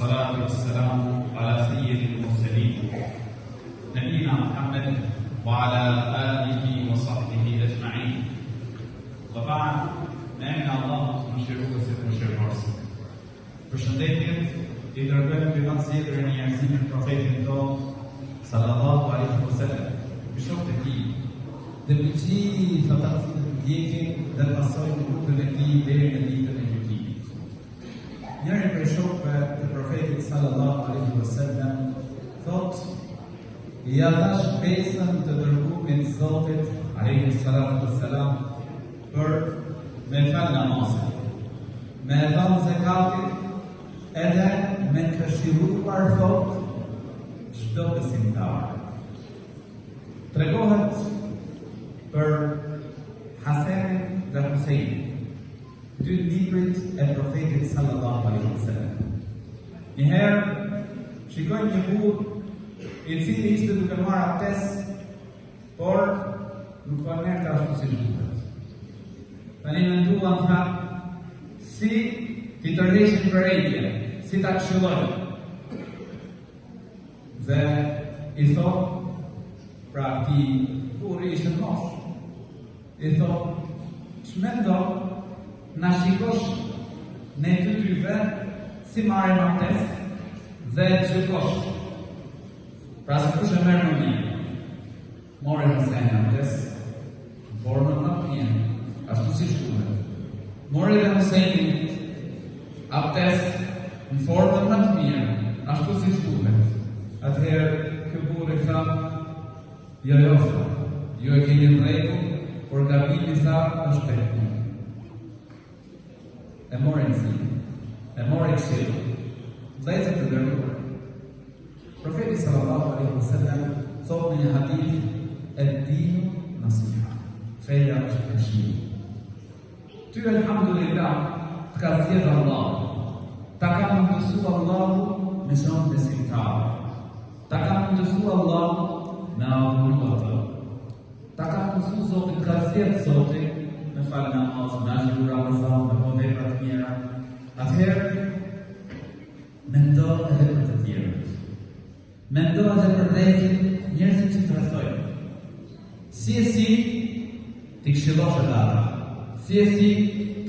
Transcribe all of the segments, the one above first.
والصلاة والسلام على سيد المرسلين نبينا محمد وعلى آله وصحبه أجمعين وبعد نعم الله مشروع وشرف Përshëndetjet I dërgojmë për të zgjedhur në njerëzimin profetin tonë sallallahu alaihi wasallam. Bishop të tij, dhe për gjithë ata që ndjekin dhe pasojnë rrugën e tij deri në ditën e gjykimit. Njëri prej shokëve të profetit sallallahu alaihi wasallam thotë: "Ja dash besën të dërguarit të Zotit alaihi salatu wassalam për me fal namazin, me dhënë zakatin, edhe me këshilluar thotë çdo besimtar." Tregohet për Hasanin dhe Husejnin, dy librit e profetit sallallahu alaihi wasallam. Njëherë shikojmë një burr I cili ishte duke marrë abdes, por nuk po merrte ashtu si duhet. Tani menduan tha, si ti tërheqin përrejtje, si ta këshillojnë. Dhe I thot, pra ti burri ishte mosh, I thot, ç'mendo, na shikosh ne të dyve si marrim abdes dhe gjykosh. Pra se kush e merr më mirë, mori Husejni abdes, në formën më të mirë, ashtu si duhet. Mori dhe Husejni abdes në formën më të mirë, ashtu si duhet. Atëherë ky burr I tha, jo, ju e keni në rregull, por gabimi tha është tek ju. E mori mësimin, e mori këshillin. Vëllezër të nderuar, profeti sallallahu alaihi wasallam thotë në një hadith e-dinu nasiha, feja është këshill. Ty elhamdulillah të ka zgjedhur Allahu, ta ka mundësuar Allahu me zonë besimtar, ta ka mundësuar Allahu me adhuruar, ta ka mundësuar Zotin, ka zgjedhur Zotin me fal namaz, me agjëru Ramazan, me vepra të mira. Atëherë mendo edhe për të tjerët. Mendo edhe për rrethin njerëzit që të rrethojnë. Si ti këshillosh ata, si të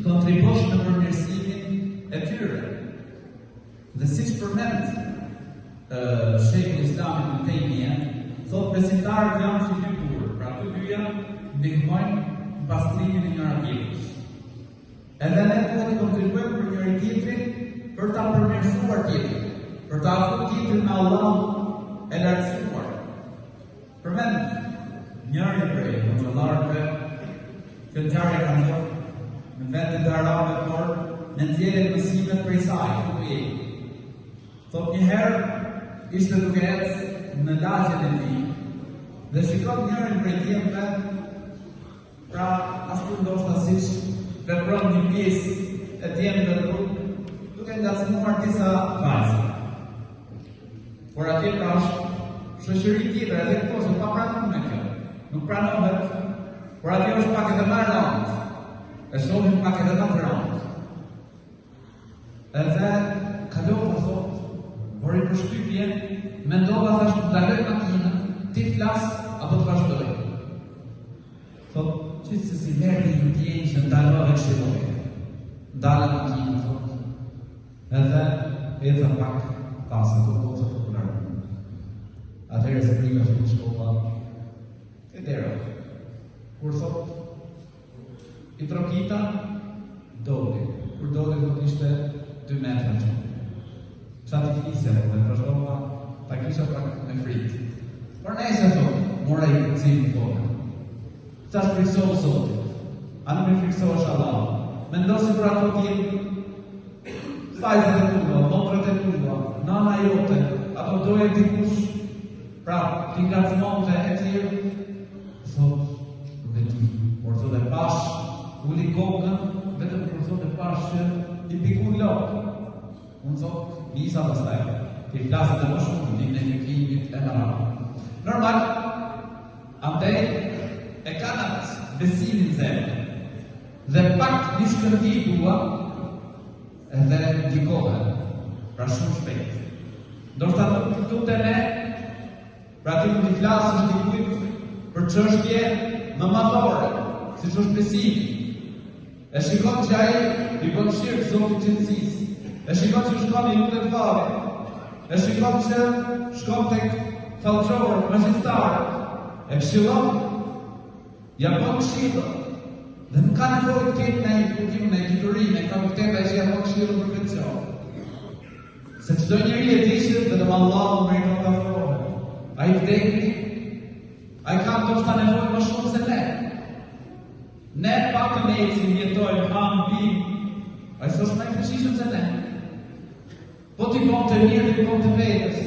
kontribosh në përmirësimin e tyre. Dhe siç përmend Sheikhul Islam Ibn Taymija, thotë besimtarët janë si dy burrë, pra të dyja ndihmojnë në pastrimin e njëra tjetrës. Edhe ne duhet të kontribuojmë për njëri tjetrin për ta përmirësuar tjetrin, për ta afruar tjetrin me Allahun e lartësuar. Përmend njëri prej hoxhallarëve që ngjarje ka ndodhur në vendin e Arabëve, por në nxjerrje mësimet prej saj, ku jeni. Thotë një herë ishte duke ecë në lagjen e tij dhe shikon njërin prej djemve, pra ashtu ndoshta siç vepron një pjesë e djemve në rrugë, duke ndasmuar disa vajza. Por atje pra është shoqëri tjetër, edhe këto që pa pranuar me kjo. Nuk pranohet, por atje është pak edhe më e rëndë. E shohim pak edhe më të rëndë. Edhe kalova thotë, por I përshtypje, mendova thash të ndaloj makinën, ti flas apo të vazhdoj. Thotë, gjithsesi merrni një ndjenjë që ndalove këshilloj. Ndalë makinën, thotë. Edhe edha pak pasën të votës të kularë. Atëherë se prika është në shkolla e dera. Kur thotë, I trokita, doli. Kur doli, thotë ishte 2 metra që. Qa t'i flisja, dhe vazhdova, ta kisha pak me frikë. Por nejse, thotë, mora I kërcimin thotë. Qa shfriksohë Zotit? A nuk I friksohësh Allah? Mendosi për ato t'jenë vajzët e tua, motrët e tua, nana jote, apo doje dikush, pra t'i ngacmonte e tjerë, thotë, nuk e di, por thotë e pash, uli kokën, vetëm për thotë e pash që I pikun lopë. Unë thotë, nisa pastaj, t'i flasët e më shumë, një në gjykimit e në rrë. Normal, andej, e kanat besimin zemë, dhe pak një shkërti tua, edhe ndikohet. pra shumë shpejt. Ndoshta këtu te ne, pra ti mund të flasësh dikujt për çështje më madhore, siç është besimi. E shikon që ai i bën shirk Zotit gjithësisë. E shikon që shkon i lutet fare. E shikon që shkon tek fallxhor, magjistar. E këshillon, ja bën këshillë. Dhe nuk ka nevojë të ketë në iputim, në diturinë, ka vërtet ai që ja bën këshillë për këtë. Se çdo njeri e di se vetëm Allahu meriton të afrohet. Ai vdekni, ai ka ndoshta nevojë më shumë se ne. Ne pak të ecim, jetojmë, hamë, pim, ai s'është më i fuqishëm se ne. Po ti bën të mirë, ti bën të vetës,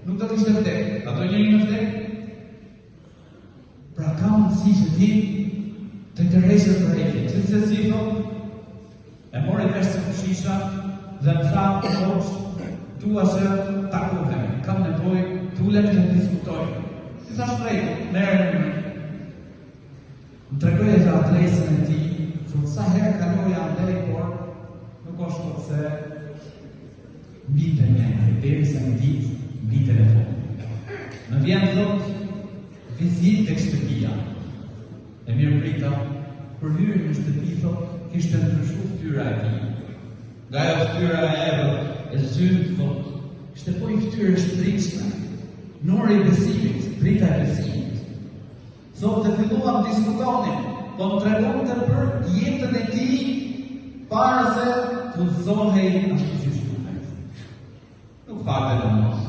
nuk do të ishte vdek. A do njëri në vdek? Pra ka mundësi që ti të tërheqësh vdekjen. Gjithsesi thotë, e mori vesh se fuqisha dhe më tha, dua që takohemi, kam nevojë të ulem të diskutojmë. Si thash drejt, merrem në më tregoj edhe adresën e tij, thotë sa herë kaloja andej, por nuk është thotë se mbi internet, derisa në ditë mbi telefon. Më vjen thotë vizitë tek shtëpia. E mirë prita, kur hyri në shtëpi thotë kishte ndryshuar fytyra e tij. Nga ajo fytyra e errët, e zymt thotë, ishte po i fytyrë shtrikshme, nori i besimit, brita e besimit. Thotë të filluam diskutonin, po më tregonte për jetën e tij para se të udhëzohej ashtu siç duhet. Nuk falte namaz.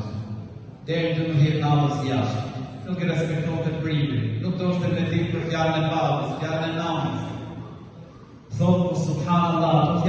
Deri në 12 natës jashtë. Nuk e respektonte prindin, nuk doshte me ditë për fjalën e babës, fjalën e nanës. Thotë, subhanallahu,